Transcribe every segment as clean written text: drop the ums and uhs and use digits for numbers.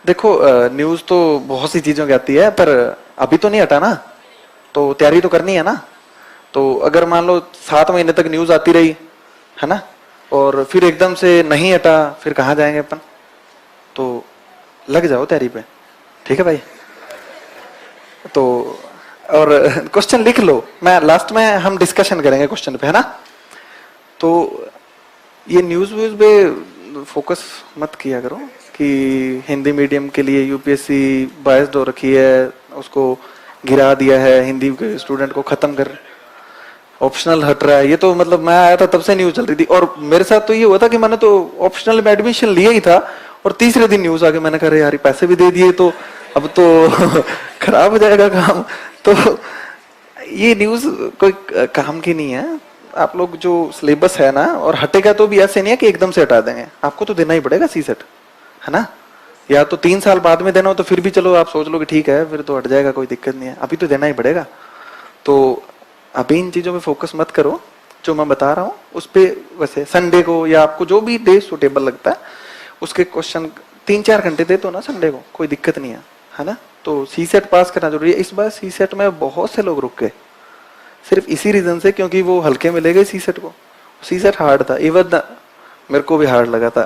देखो न्यूज तो बहुत सी चीजों की आती है, पर अभी तो नहीं हटा ना, तो तैयारी तो करनी है ना। तो अगर मान लो 7 महीने तक न्यूज आती रही है ना, और फिर एकदम से नहीं हटा, फिर कहाँ जाएंगे अपन। तो लग जाओ तैयारी पे, ठीक है भाई। तो और क्वेश्चन लिख लो, मैं लास्ट में हम डिस्कशन करेंगे क्वेश्चन पे, है ना। तो ये न्यूज व्यूज पे फोकस मत किया करो कि हिंदी मीडियम के लिए यूपीएससी बायस्ड हो रखी है, उसको गिरा दिया है, हिंदी के स्टूडेंट को खत्म कर, ऑप्शनल हट रहा है। ये तो मतलब मैं आया था तब से न्यूज चल रही थी, और मेरे साथ तो ये हुआ था कि मैंने तो ऑप्शनल में एडमिशन लिया ही था, और तीसरे दिन न्यूज आ गई। मैंने कहा यार पैसे भी दे दिए, तो अब तो खराब हो जाएगा काम। तो ये न्यूज कोई काम की नहीं है। आप लोग जो सिलेबस है ना, और हटेगा तो भी ऐसे नहीं है कि एकदम से हटा देंगे, आपको तो देना ही पड़ेगा सी सेट, है ना। या तो 3 साल बाद में देना हो तो फिर भी चलो आप सोच लो कि ठीक है फिर तो हट जाएगा, कोई दिक्कत नहीं है, अभी तो देना ही पड़ेगा। तो अभी इन चीजों पे फोकस मत करो, जो मैं बता रहा हूँ उस पे। वैसे संडे को या आपको जो भी डे सुटेबल लगता है उसके क्वेश्चन 3-4 घंटे दे दो ना संडे को, कोई दिक्कत नहीं है ना। तो सी सेट पास करना जरूरी है। इस बार सी सेट में बहुत से लोग रुक गए सिर्फ इसी रीजन से, क्योंकि वो हल्के में ले गए सी सेट को। सी सेट हार्ड था, इवन मेरे को भी हार्ड लगा था।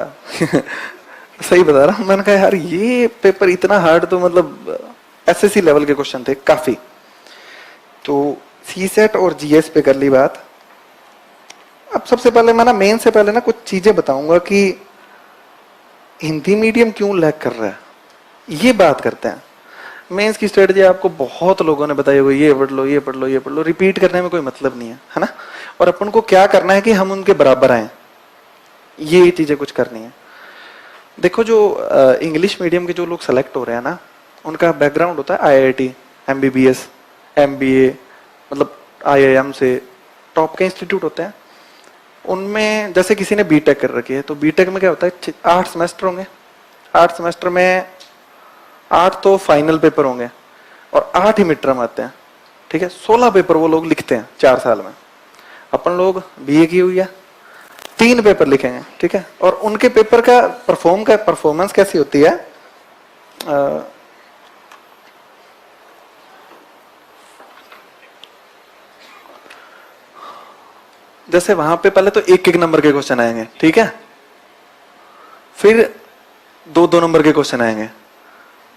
सही बता रहा हूँ, मैंने कहा यार ये पेपर इतना हार्ड, तो मतलब एसएससी लेवल के क्वेश्चन थे काफी। तो सी सेट और जीएस पे कर ली बात। अब सबसे पहले मैं ना मेन से पहले ना कुछ चीजें बताऊंगा कि हिंदी मीडियम क्यों लैग कर रहा है, ये बात करते हैं। मेंस की स्ट्रेटजी आपको बहुत लोगों ने बताई होगी, ये पढ़ लो ये पढ़ लो ये पढ़ लो, रिपीट करने में कोई मतलब नहीं है ना। और अपन को क्या करना है कि हम उनके बराबर आए, ये चीजें कुछ करनी है। देखो जो इंग्लिश मीडियम के जो लोग सेलेक्ट हो रहे हैं ना, उनका बैकग्राउंड होता है आईआईटी, एमबीबीएस, एमबीए, मतलब आईआईएम से टॉप के इंस्टीट्यूट होते हैं। उनमें जैसे किसी ने बीटेक कर रखी है, तो बीटेक में क्या होता है 8 सेमेस्टर होंगे। 8 सेमेस्टर में 8 तो फाइनल पेपर होंगे और 8 ही मिड टर्म आते हैं, ठीक है। 16 पेपर वो लोग लिखते हैं 4 साल में। अपन लोग बीए की हुई है, 3 पेपर लिखेंगे, ठीक है। और उनके पेपर का परफॉर्मेंस कैसी होती है, जैसे वहां पे पहले तो 1-1 नंबर के क्वेश्चन आएंगे, ठीक है। फिर 2-2 नंबर के क्वेश्चन आएंगे,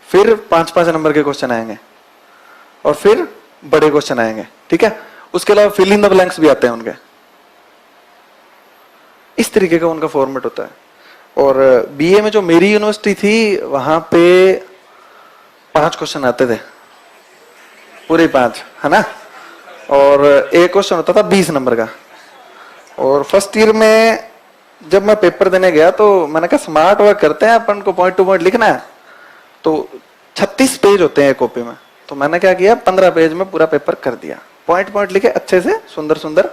फिर 5-5 नंबर के क्वेश्चन आएंगे, और फिर बड़े क्वेश्चन आएंगे, ठीक है। उसके अलावा फिल इन द ब्लैंक्स भी आते हैं उनके। इस तरीके का उनका फॉर्मेट होता है। और बीए में जो मेरी यूनिवर्सिटी थी वहां पे 5 क्वेश्चन आते थे, पूरे 5, है ना। और एक क्वेश्चन होता था 20 नंबर का। और फर्स्ट ईयर में जब मैं पेपर देने गया तो मैंने कहा स्मार्ट वर्क करते हैं, अपन को पॉइंट टू पॉइंट लिखना है। तो 36 पेज होते हैं एक कॉपी में, तो मैंने क्या किया 15 पेज में पूरा पेपर कर दिया, पॉइंट पॉइंट लिखे अच्छे से, सुंदर सुंदर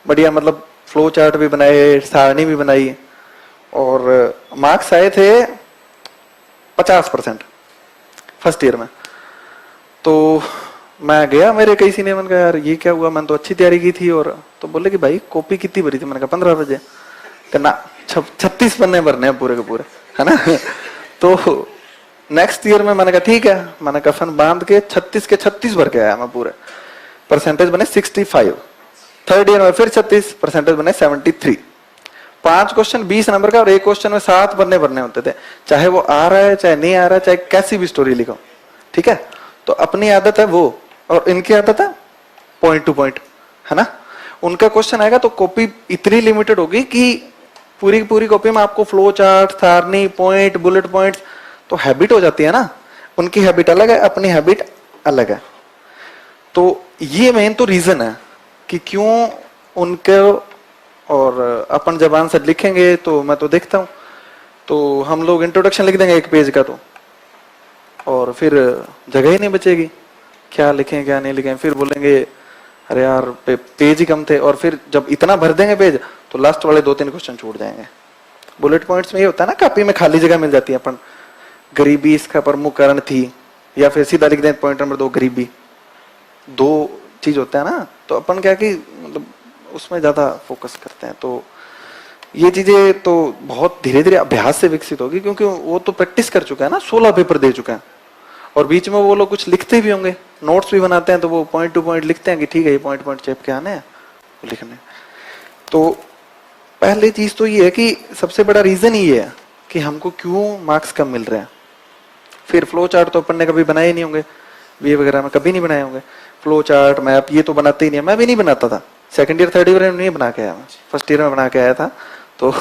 बढ़िया, मतलब फ्लो चार्ट भी बनाए, सारणी भी बनाई। और मार्क्स आए थे 50% फर्स्ट ईयर में। तो मैं गया, मेरे कई सीनियर, मैंने कहा यार ये क्या हुआ, मैंने तो अच्छी तैयारी की थी। और तो बोले कि भाई कॉपी कितनी भरी थी, मैंने कहा 15 बजे। ना 36 पन्ने भरने हैं पूरे के पूरे, है ना। तो नेक्स्ट ईयर में मैंने कहा ठीक है, मैंने कफन बांध के 36 के 36 भर के आया मैं पूरे। परसेंटेज बने 65। थर्ड ईयर में फिर 36, परसेंटेज बने 73। 5 क्वेश्चन 20 नंबर का, और एक क्वेश्चन में 7 पन्ने भरने होते थे, चाहे वो आ रहा है चाहे नहीं आ रहा है, चाहे कैसी भी स्टोरी लिखो, ठीक है। तो अपनी आदत है वो, और इनकी आदत है पॉइंट टू पॉइंट, है ना। उनका क्वेश्चन आएगा तो कॉपी इतनी लिमिटेड होगी कि पूरी पूरी कॉपी में आपको फ्लो चार्ट, सारणी, पॉइंट, बुलेट पॉइंट्स, तो हैबिट हो जाती है ना। उनकी हैबिट अलग है, अपनी हैबिट अलग है। तो ये मेन तो रीजन है कि क्यों उनके। और अपन जब आंसर लिखेंगे तो मैं तो देखता हूं, तो हम लोग इंट्रोडक्शन लिख देंगे 1 पेज का, तो और फिर जगह ही नहीं बचेगी, क्या लिखें क्या नहीं लिखें। फिर बोलेंगे अरे यार पेज ही कम थे, और फिर जब इतना भर देंगे पेज तो लास्ट वाले 2-3 क्वेश्चन छूट जाएंगे। बुलेट पॉइंट्स में ये होता है ना, कॉपी में खाली जगह मिल जाती है, अपन गरीबी इसका प्रमुख कारण थी, या फिर सीधा लिख दें पॉइंट नंबर 2 गरीबी, 2 चीज होता है ना। तो अपन क्या कि मतलब उसमें ज्यादा फोकस करते हैं। तो ये चीजें तो बहुत धीरे धीरे अभ्यास से विकसित होगी, क्योंकि वो तो प्रैक्टिस कर चुका है ना, 16 पेपर दे चुका है। और बीच में वो लोग कुछ लिखते भी होंगे, नोट्स भी बनाते हैं, तो वो पॉइंट टू पॉइंट लिखते हैं कि ठीक है ये पॉइंट पॉइंट चेप के आने हैं लिखने। तो पहली चीज तो ये है कि सबसे बड़ा रीजन ये है कि हमको क्यों मार्क्स कम मिल रहे हैं। फिर फ्लो चार्ट तो अपन ने कभी बनाए नहीं होंगे, बीए वगैरह में कभी नहीं बनाए होंगे। फ्लो चार्ट मैप ये तो बनाते ही नहीं, मैं भी नहीं बनाता था। सेकंड ईयर थर्ड ईयर में नहीं बना के आया, फर्स्ट ईयर में बना के आया था, तो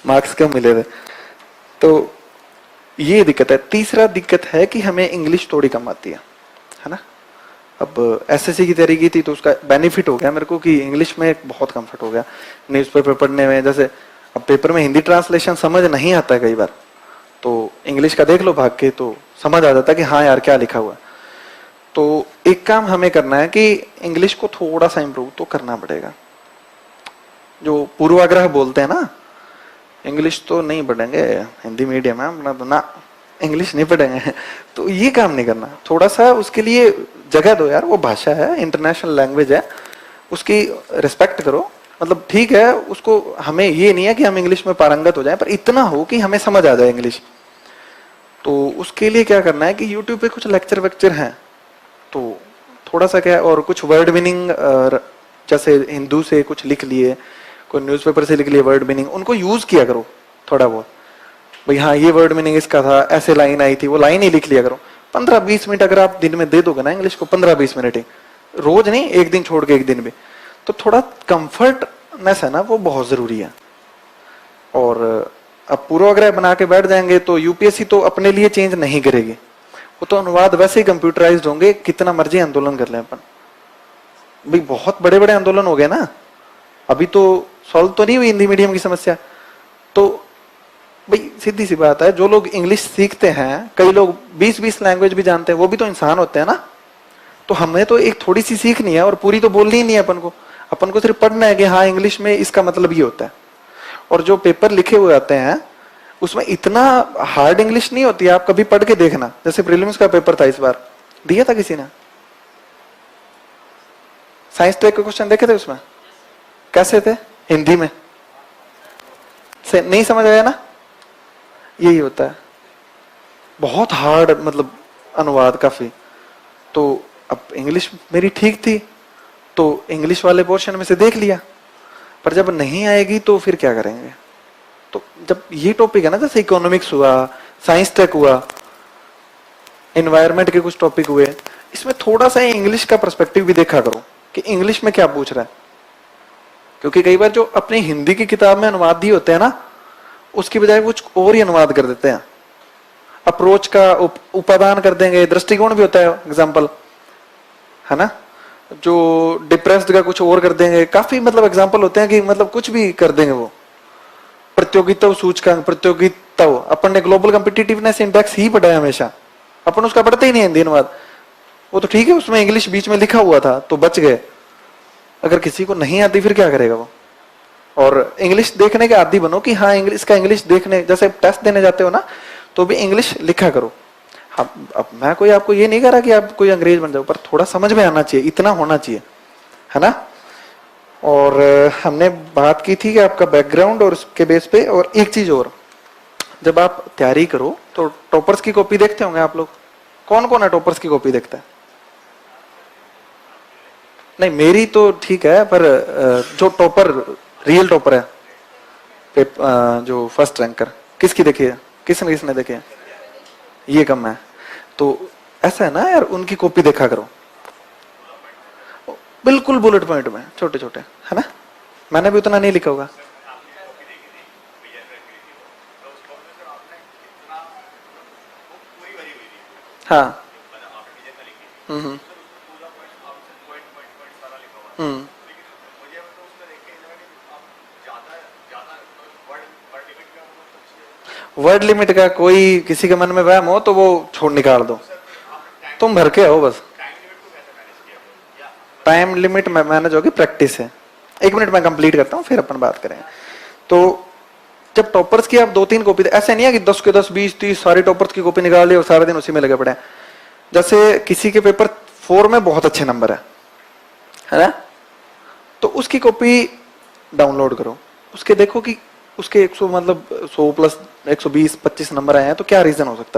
मार्क्स कम मिले थे। तो ये दिक्कत है। तीसरा दिक्कत है कि हमें इंग्लिश थोड़ी कम आती है ना। अब एसएससी की तैयारी की थी तो उसका बेनिफिट हो गया मेरे को कि इंग्लिश में बहुत कंफर्ट हो गया न्यूज़पेपर पढ़ने में। जैसे अब पेपर में हिंदी ट्रांसलेशन समझ नहीं आता है कई बार, तो इंग्लिश का देख लो भाग के तो समझ आ जाता है कि हाँ यार क्या लिखा हुआ है। तो एक काम हमें करना है कि इंग्लिश को थोड़ा सा इंप्रूव तो करना पड़ेगा। जो पूर्वाग्रह बोलते हैं ना, इंग्लिश तो नहीं पढ़ेंगे, हिंदी मीडियम है अपना तो ना, इंग्लिश नहीं पढ़ेंगे, तो ये काम नहीं करना। थोड़ा सा उसके लिए जगह दो यार, वो भाषा है, इंटरनेशनल लैंग्वेज है, उसकी रिस्पेक्ट करो। मतलब ठीक है, उसको हमें ये नहीं है कि हम इंग्लिश में पारंगत हो जाएं, पर इतना हो कि हमें समझ आ जाए इंग्लिश। तो उसके लिए क्या करना है कि यूट्यूब पे कुछ लेक्चर वेक्चर हैं, तो थोड़ा सा क्या, और कुछ वर्ड मीनिंग, जैसे हिंदू से कुछ लिख लिए, कोई न्यूज़पेपर से लिख लिए वर्ड मीनिंग, उनको यूज किया करो थोड़ा बहुत। भाई हाँ ये वर्ड मीनिंग इसका था, ऐसे लाइन आई थी, वो लाइन ही लिख लिया करो। 15-20 मिनट अगर आप दिन में दे दोगे ना इंग्लिश को, 15-20 मिनट ही, रोज नहीं, एक दिन छोड़ के एक दिन भी, तो थोड़ा कंफर्टनेस है ना, वो बहुत जरूरी है। और अब पूर्वाग्रह बना के बैठ जाएंगे तो यूपीएससी तो अपने लिए चेंज नहीं करेगी, वो तो अनुवाद वैसे ही कंप्यूटराइज्ड होंगे, कितना मर्जी आंदोलन कर लें अपन। भाई बहुत बड़े बड़े आंदोलन हो गए ना, अभी तो सॉल्व तो नहीं हुई हिंदी मीडियम की समस्या। तो भाई सीधी सी बात है, जो लोग इंग्लिश सीखते हैं, कई लोग 20-20 लैंग्वेज भी जानते हैं, वो भी तो इंसान होते हैं ना। तो हमें तो एक थोड़ी सी सीखनी है और पूरी तो बोलनी ही नहीं है अपन को सिर्फ पढ़ना है कि हाँ इंग्लिश में इसका मतलब ये होता है। और जो पेपर लिखे हुए आते हैं उसमें इतना हार्ड इंग्लिश नहीं होती है, आप कभी पढ़ के देखना। जैसे प्रीलिम्स का पेपर था इस बार, दिया था किसी ने, साइंस ट्रैक के क्वेश्चन देखे थे, उसमें कैसे थे हिंदी में, से नहीं समझ आया ना, यही होता है, बहुत हार्ड मतलब अनुवाद काफी। तो अब इंग्लिश मेरी ठीक थी तो इंग्लिश वाले पोर्शन में से देख लिया, पर जब नहीं आएगी तो फिर क्या करेंगे। तो जब ये टॉपिक है ना, जैसे इकोनॉमिक्स हुआ, साइंस टेक हुआ, एनवायरनमेंट के कुछ टॉपिक हुए, इसमें थोड़ा सा इंग्लिश का पर्सपेक्टिव भी देखा करो कि इंग्लिश में क्या पूछ रहा है। क्योंकि कई बार जो अपनी हिंदी की किताब में अनुवाद दिए होते हैं ना, उसकी बजाय कुछ और ही अनुवाद कर देते हैं। अप्रोच का उपादान कर देंगे, दृष्टिकोण भी होता है एग्जाम्पल, है ना, जो डिप्रेस्ड का कुछ और कर देंगे। काफी मतलब एग्जाम्पल होते हैं कि मतलब कुछ भी कर देंगे वो। प्रतियोगिता सूचकांक, प्रतियोगिता, अपन ने ग्लोबल कॉम्पिटिटिवनेस इंडेक्स ही पढ़ा है हमेशा, अपन उसका पढ़ते ही नहीं हिंदी अनुवाद। वो तो ठीक है, उसमें इंग्लिश बीच में लिखा हुआ था तो बच गए। अगर किसी को नहीं आती फिर क्या करेगा वो। और इंग्लिश देखने के आदी बनो कि हाँ इंग्लिश का, इंग्लिश देखने, जैसे टेस्ट देने जाते हो ना तो भी इंग्लिश लिखा करो। हाँ, अब मैं कोई आपको ये नहीं कह रहा कि आप कोई अंग्रेज बन जाओ, पर थोड़ा समझ में आना चाहिए, इतना होना चाहिए, है ना। और हमने बात की थी कि आपका बैकग्राउंड और उसके बेस पे। और एक चीज और, जब आप तैयारी करो तो टॉपर्स की कॉपी देखते होंगे आप लोग। कौन कौन है टॉपर्स की कॉपी देखता है? नहीं मेरी तो ठीक है, पर जो टॉपर, रियल टॉपर है, जो फर्स्ट रैंकर, किसकी देखी है, किसने देखी है? ये कम है। तो ऐसा है ना यार, उनकी कॉपी देखा करो, बिल्कुल बुलेट पॉइंट में छोटे छोटे, है ना। मैंने भी उतना नहीं लिखा होगा। हाँ हम्म हम्म वर्ड लिमिट का कोई किसी के मन में वहम हो तो वो छोड़ निकाल दो, तुम भर के आओ बस। टाइम लिमिट में मैनेज होगी, प्रैक्टिस है। 1 मिनट में कंप्लीट करता हूँ फिर अपन बात करेंगे। तो जब टॉपर्स की आप 2-3 कॉपी, ऐसे नहीं है कि 10 के 10 20 30 सारे टॉपर्स की कॉपी निकाल ली और सारा दिन उसी में लगे पड़े हैं। जैसे किसी के पेपर 4 में बहुत अच्छे नंबर है ना, तो उसकी कॉपी डाउनलोड करो, उसके देखो कि उसके 100 मतलब 100 प्लस 120 25 नंबर आए हैं, तो क्या रीजन हो सकता है?